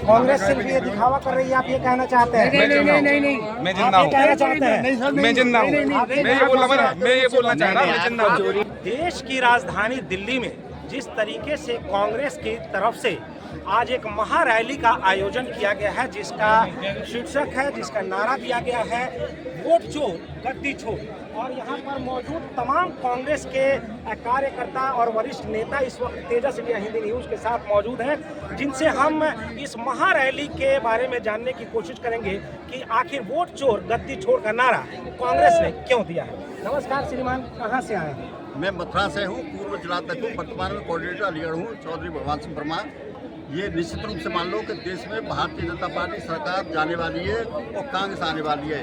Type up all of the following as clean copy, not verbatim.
कांग्रेस सिर्फ ये दिखावा कर रही है, आप ये कहना चाहते हैं? नहीं, मैं जिंदा हूँ, कहना चाहते हैं मैं जिंदा हूँ, मैं ये बोलना चाह रहा हूँ, मैं जिंदा हूँ। देश की राजधानी दिल्ली में जिस तरीके से कांग्रेस की तरफ से आज एक महा रैली का आयोजन किया गया है, जिसका शीर्षक है, जिसका नारा दिया गया है, वोट चोर गद्दी छोड़। और यहाँ पर मौजूद तमाम कांग्रेस के कार्यकर्ता और वरिष्ठ नेता इस वक्त तेजस इंडिया हिंदी न्यूज़ के साथ मौजूद हैं, जिनसे हम इस महा रैली के बारे में जानने की कोशिश करेंगे कि आखिर वोट चोर गद्दी छोड़ का नारा कांग्रेस ने क्यों दिया है। नमस्कार श्रीमान, कहाँ से आए हैं? मैं मथुरा से हूँ, पूर्व जिलाध्यक्ष हूँ, वर्तमान में कोऑर्डिनेटर अलीगढ़ हूँ, चौधरी भगवान सिंह वर्मा। ये निश्चित रूप से मान लो कि देश में भारतीय जनता पार्टी सरकार जाने वाली है और कांग्रेस आने वाली है।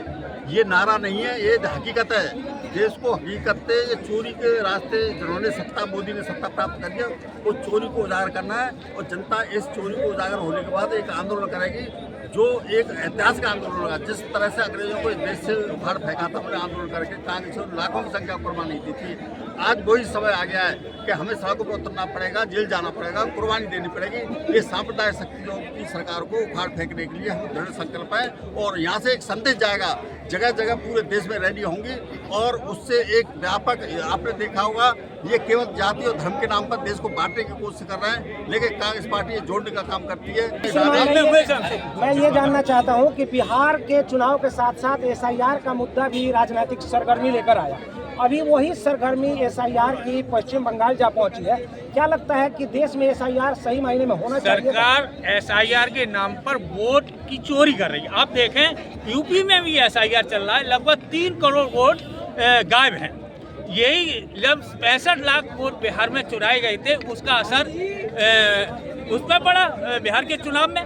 ये नारा नहीं है, ये हकीकत है। देश को हकीकत से ये चोरी के रास्ते जिन्होंने मोदी ने सत्ता प्राप्त कर लिया, वो चोरी को उजागर करना है और जनता इस चोरी को उजागर होने के बाद एक आंदोलन करेगी, जो एक ऐतिहासिक आंदोलन होगा। जिस तरह से अंग्रेजों को इस देश से उखाड़ फेंका था, उन्हें आंदोलन करके कांग्रेस ने लाखों की संख्या कुर्बानी दी थी। आज वही समय आ गया है कि हमें सड़कों पर उतरना पड़ेगा, जेल जाना पड़ेगा, कुर्बानी देनी पड़ेगी। ये सांप्रदायिक शक्तियों की सरकार को उखाड़ फेंकने के लिए हम दृढ़ संकल्प है और यहाँ से एक संदेश जाएगा, जगह जगह पूरे देश में रैली होंगी और उससे एक व्यापक, आपने देखा होगा, ये केवल जाति और धर्म के नाम पर देश को बांटने की कोशिश कर रहे हैं, लेकिन कांग्रेस पार्टी ये जोड़ने का काम करती है। मैं ये जानना चाहता हूँ कि बिहार के चुनाव के साथ साथ SIR का मुद्दा भी राजनीतिक सरगर्मी लेकर आया। अभी वही सरगर्मी SIR की पश्चिम बंगाल जा पहुंची है। क्या लगता है कि देश में SIR सही मायने में होना चाहिए? सरकार SIR के नाम पर वोट की चोरी कर रही है। आप देखें, यूपी में भी SIR चल रहा है, लगभग 3 करोड़ वोट गायब हैं। यही जब 65 लाख वोट बिहार में चुराए गए थे, उसका असर उस पर पड़ा बिहार के चुनाव में।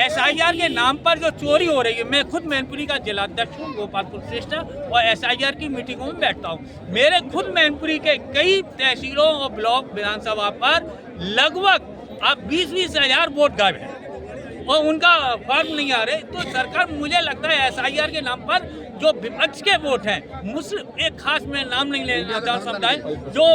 SIR के नाम पर जो चोरी हो रही है, मैं खुद मैनपुरी का जिलाध्यक्ष हूँ, गोपालपुर श्रेष्ठ, और SIR की मीटिंगों में बैठता हूँ। मेरे खुद मैनपुरी के कई तहसीलों और ब्लॉक विधानसभा पर लगभग अब 20-20 हज़ार वोट गायब हैं और उनका फॉर्म नहीं आ रहे। तो सरकार, मुझे लगता है SIR के नाम पर जो विपक्ष के वोट हैं, मुस्लिम, एक खास में नाम नहीं लेना चाहता समुदाय, जो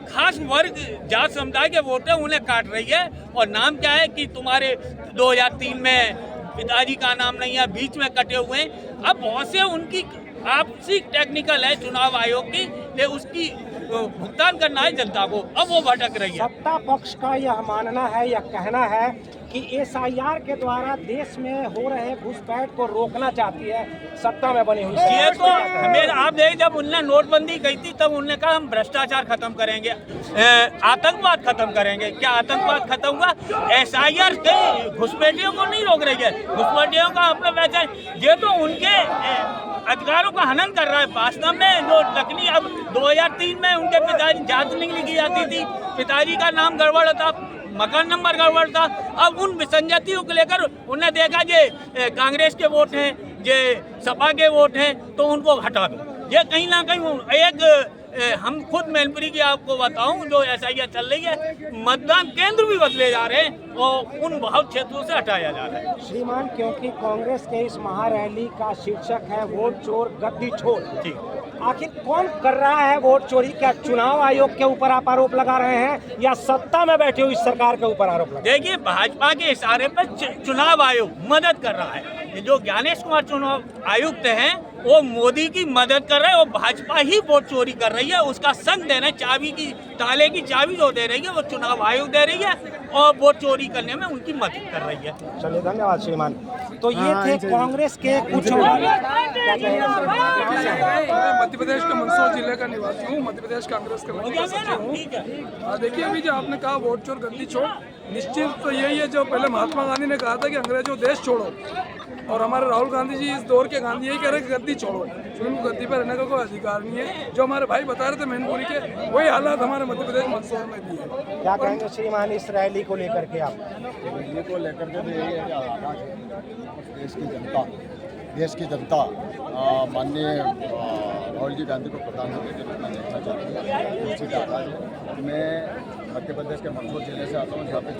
खास वर्ग जात समुदाय के वोट है, उन्हें काट रही है। और नाम क्या है कि तुम्हारे 2003 में पिताजी का नाम नहीं है, बीच में कटे हुए हैं। अब बहुत से उनकी आपसी टेक्निकल है चुनाव आयोग की, ले उसकी भुगतान करना है जनता को, अब वो भटक रही है। सत्ता पक्ष का यह मानना है या कहना है कि SIR के द्वारा देश में हो रहे घुसपैठ को रोकना चाहती है सत्ता में बनी हुई। ये तो मेरे, आप देख, जब उनने नोटबंदी की थी तब उन्होंने कहा हम भ्रष्टाचार खत्म करेंगे, आतंकवाद खत्म करेंगे। क्या आतंकवाद खत्म हुआ? SIR घुसपैठियों को नहीं रोक रही है। घुसपैठियों का अपना पहचान, ये तो उनके अधिकारों का हनन कर रहा है। वास्तव में जो लखनी, अब 2003 में उनके पिताजी जात नहीं लिखी जाती थी, पिताजी का नाम गड़बड़ था, मकान नंबर गड़बड़ था। अब उन विसंगतियों को लेकर उन्हें देखा ये कांग्रेस के वोट हैं, ये सपा के वोट हैं, तो उनको हटा दो। ये कहीं ना कहीं एक, हम खुद मैनपुरी की आपको बताऊं, जो SIR चल रही है, मतदान केंद्र भी बदले जा रहे हैं और उन बहुत क्षेत्रों से हटाया जा रहा है। श्रीमान, क्योंकि कांग्रेस के इस महारैली का शीर्षक है वोट चोर गद्दी छोड़, आखिर कौन कर रहा है वोट चोरी? क्या चुनाव आयोग के ऊपर आप आरोप लगा रहे हैं या सत्ता में बैठी हुई सरकार के ऊपर आरोप लगा? देखिए, भाजपा के इशारे पर चुनाव आयोग मदद कर रहा है। जो ज्ञानेश कुमार चुनाव आयुक्त हैं, वो मोदी की मदद कर रहे हैं और भाजपा ही वोट चोरी कर रही है, उसका संग दे रहे हैं। चाबी की, ताले की चाबी जो दे रही है वो चुनाव आयोग दे रही है और वोट चोरी करने में उनकी मदद कर रही है। चलिए, धन्यवाद श्रीमान। तो ये थे कांग्रेस के कुछ। मध्य प्रदेश के मंदसौर जिले का निवासी हूँ, मध्य प्रदेश कांग्रेस कमेटी का सचिव हूँ। देखिए, अभी जो आपने कहा वोट चोर गद्दी छोड़, निश्चित तो यही है जो पहले महात्मा गांधी ने कहा था कि अंग्रेजों देश छोड़ो, और हमारे राहुल गांधी जी इस दौर के गांधी यही कह रहे हैं कि गद्दी छोड़ो, उनको गद्दी पर रहने का कोई अधिकार नहीं है। जो हमारे भाई बता रहे थे मैनपुरी के, वही हालात हमारे मध्य प्रदेश मंदसौर में भी है। क्या कहेंगे श्रीमान इस रैली को लेकर के? आप रैली को लेकर के यही है कि देश की जनता माननीय राहुल जी गांधी को प्रधानमंत्री के रूप में देखना चाहती है। निश्चित आधार है। मैं मध्य प्रदेश के मंदसौर जिले से आता हूँ, जहाँ पे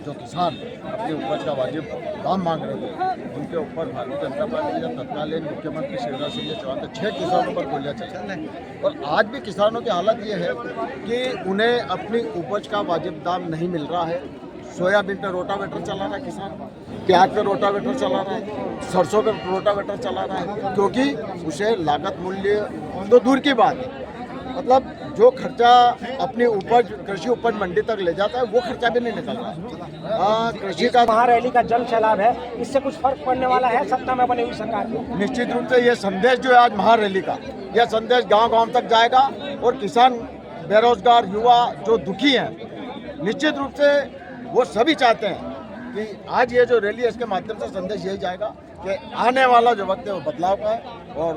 जो किसान अपनी उपज का वाजिब दाम मांग रहे थे, उनके ऊपर भारतीय जनता पार्टी या तत्कालीन मुख्यमंत्री शिवराज सिंह चौहान ने 6 किसानों पर गोलियां चलाई। और आज भी किसानों की हालत ये है कि उन्हें अपनी उपज का वाजिब दाम नहीं मिल रहा है। सोयाबीन पे रोटावेटर चला रहा है किसान, प्याज पे रोटावेटर चला रहा है, सरसों पे रोटावेटर चला रहा है, क्योंकि उसे लागत मूल्य तो दूर की बात है, मतलब जो खर्चा अपनी उपज कृषि उपज मंडी तक ले जाता है वो खर्चा भी नहीं निकल रहा है। कृषि का महारैली का जन सैलाब है, इससे कुछ फर्क पड़ने वाला है सत्ता में बनी हुई सरकार को? निश्चित रूप से ये संदेश जो है आज महारैली का, यह संदेश गांव-गांव तक जाएगा और किसान, बेरोजगार, युवा जो दुखी हैं, निश्चित रूप से वो सभी चाहते हैं कि आज ये जो रैली है इसके माध्यम से संदेश यही जाएगा कि आने वाला जो वक्त है वो बदलाव का है और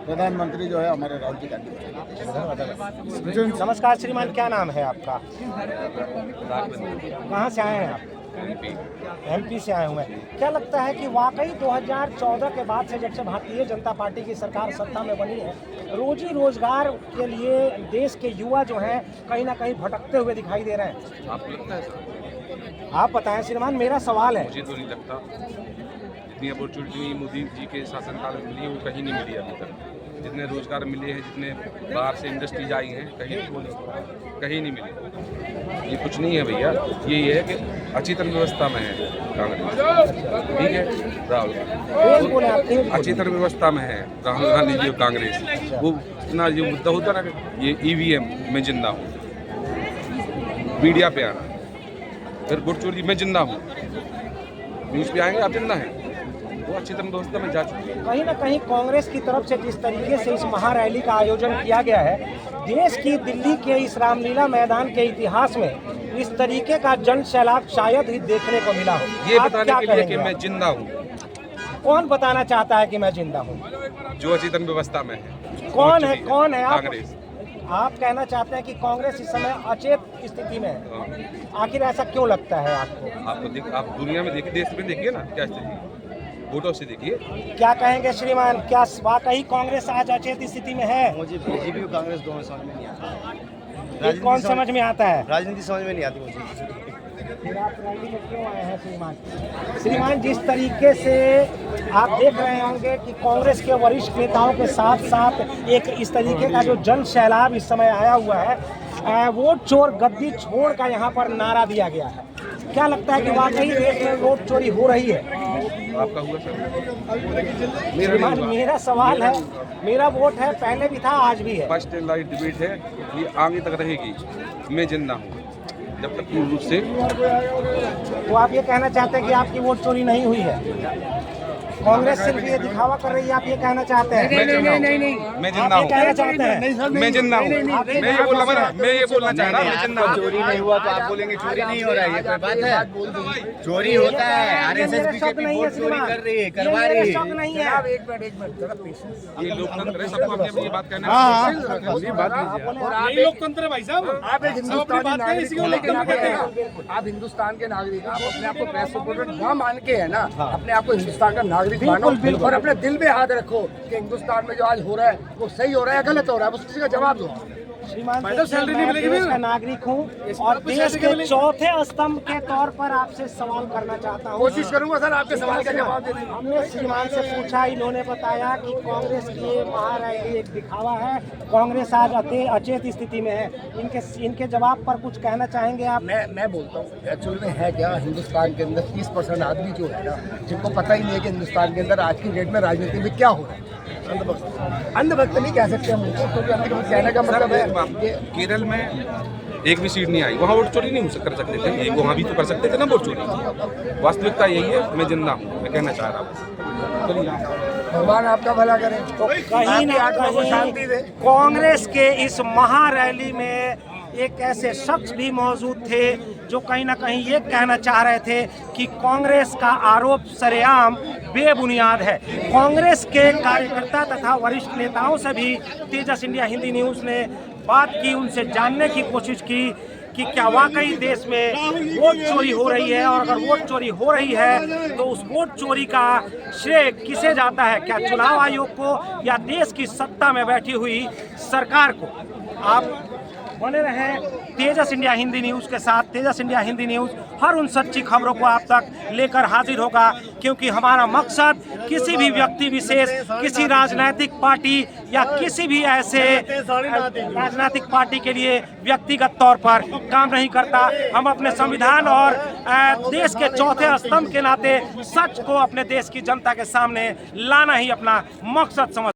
प्रधानमंत्री जो है हमारे राहुल जी गांधी। नमस्कार श्रीमान, क्या नाम है आपका? कहाँ से आए हैं आप? MP से आए हुए हैं। क्या लगता है कि वाकई 2014 के बाद से जब से भारतीय जनता पार्टी की सरकार सत्ता में बनी है, रोजी रोजगार के लिए देश के युवा जो हैं कहीं ना कहीं भटकते हुए दिखाई दे रहे हैं? आपको लगता है? आप बताएं श्रीमान, मेरा सवाल है। मुझे तो नहीं लगता। जितनी अपॉर्चुनिटी मोदी जी के शासनकाल में मिली है वो कहीं नहीं मिली अभी तक। जितने रोजगार मिले हैं, जितने बाहर से इंडस्ट्रीज आई हैं, कहीं नहीं मिले। ये कुछ नहीं है भैया, ये है कि अच्छी तरह व्यवस्था में है कांग्रेस, ठीक है, राहुल अच्छी तरह व्यवस्था में है राहुल गांधी जी और कांग्रेस। वो इतना जो मुद्दा होता ना, ये EVM में जिंदा हूँ, मीडिया पे आना, फिर वोट चोरी में जिंदा हूँ, न्यूज़ पे आएंगे आप जिंदा हैं, वो अच्छी तरह व्यवस्था में जा चुकी है। कहीं ना कहीं कांग्रेस की तरफ से जिस तरीके से इस महारैली का आयोजन किया गया है, देश की दिल्ली के इस रामलीला मैदान के इतिहास में इस तरीके का जन सैलाब शायद ही देखने को मिला हो। ये आप बताने क्या के लिए कि कहेंगे? मैं जिंदा हूँ। कौन बताना चाहता है कि मैं जिंदा हूँ? जो अच्छी तरह व्यवस्था में है। कौन है? कौन है? कांग्रेस। आप कहना चाहते हैं कि कांग्रेस इस समय अचेत स्थिति में है। आखिर ऐसा क्यों लगता है आपको? आप दुनिया में देखिए, देश में देखिए ना क्या स्थिति, वोटों से देखिए। क्या कहेंगे श्रीमान, क्या वाकई कांग्रेस आज अचेत स्थिति में है? मुझे बीजेपी और कांग्रेस दोनों समझ में नहीं आता। ये कौन समझ में आता है? राजनीति समझ में नहीं आती मुझे। फिर आप रैली में क्यों आए हैं श्रीमान? श्रीमान, जिस तरीके से आप देख रहे होंगे कि कांग्रेस के वरिष्ठ नेताओं के साथ साथ एक इस तरीके का जो जन सैलाब इस समय आया हुआ है, वोट चोर गद्दी छोड़ का यहाँ पर नारा दिया गया है। क्या लगता है कि वाकई देश में वोट चोरी हो रही है? आपका हुआ सर? श्रीमान, मेरा सवाल है, मेरा वोट है, पहले भी था, आज भी है। फर्स्ट एंड लाइट डिबेट है, ये आगे तक रहेगी। मैं जिंदा हूँ जब तक पूर्ण रूप से। तो आप ये कहना चाहते हैं कि आपकी वोट चोरी नहीं हुई है? कांग्रेस सिर्फ ये दिखावा कर रही है, आप ये कहना चाहते हैं? मैं जिंदा आप ये कहना हूँ, चाहते हैं? मैं जिंदा हूँ। मैं ये बोलना चाह रहा हूँ, मैं जिंदा हूँ। चोरी नहीं हुआ तो आप बोलेंगे चोरी नहीं हो रहा है, ये कोई बात है? चोरी होता है, RSS बीजेपी वोट चोरी कर रही है, करवा रही है। शक नहीं है। ये लोकतंत्र है, सबको अपनी अपनी बात कहना यही लोकतंत्र है भाई साहब। आप एक हिंदुस्तानी नागरिक को लेकर कहते हैं, आप हिंदुस्तान के नागरिक, आप अपने आप को प्रेस रिपोर्टर वहाँ मान के है ना, अपने आप को हिंदुस्तान का नागरिक मानो और अपने दिल में हाथ रखो कि हिंदुस्तान में जो आज हो रहा है वो सही हो रहा है या गलत हो रहा है, उस किसी का जवाब दो। श्रीमान, मैं देश का नागरिक हूँ और देश के चौथे स्तंभ के तौर पर आपसे सवाल करना चाहता हूँ। कोशिश करूंगा सर आपके सवाल का जवाब देने की। हमने श्रीमान से पूछा, इन्होंने बताया कि कांग्रेस की ये महारैली एक दिखावा है, कांग्रेस आज अचेत स्थिति में है। इनके जवाब पर कुछ कहना चाहेंगे आप? मैं बोलता हूँ एक्चुअली में है क्या, हिंदुस्तान के अंदर 30% आदमी जो है ना, जिनको पता ही नहीं है कि हिंदुस्तान के अंदर आज की डेट में राजनीति में क्या हो रहा है। अंधभक्त नहीं कह सकते हम उनको, क्योंकि अंधभक्त कहने का मतलब है केरल में एक भी सीट नहीं आई, वहाँ वोट चोरी नहीं कर सकते थे, वहाँ भी तो कर सकते थे ना वोट चोरी। वास्तविकता यही है, मैं जिंदा हूँ, मैं कहना चाह रहा हूँ। भगवान आपका भला करे, तो कहीं ना कहीं शांति दे। कांग्रेस के इस महारैली में एक ऐसे शख्स भी मौजूद थे जो कहीं ना कहीं ये कहना चाह रहे थे कि कांग्रेस का आरोप सरेआम बेबुनियाद है। कांग्रेस के कार्यकर्ता तथा वरिष्ठ नेताओं से भी तेजस इंडिया हिंदी न्यूज़ ने बात की, उनसे जानने की कोशिश की कि क्या वाकई देश में वोट चोरी हो रही है, और अगर वोट चोरी हो रही है तो उस वोट चोरी का श्रेय किसे जाता है, क्या चुनाव आयोग को या देश की सत्ता में बैठी हुई सरकार को? आप बने रहें तेजस इंडिया हिंदी न्यूज़ के साथ। तेजस इंडिया हिंदी न्यूज़ हर उन सच्ची खबरों को आप तक लेकर हाजिर होगा, क्योंकि हमारा मकसद किसी भी व्यक्ति विशेष, किसी राजनीतिक पार्टी या किसी भी ऐसे राजनीतिक पार्टी के लिए व्यक्तिगत तौर पर काम नहीं करता। हम अपने संविधान और देश के चौथे स्तंभ के नाते सच को अपने देश की जनता के सामने लाना ही अपना मकसद समझ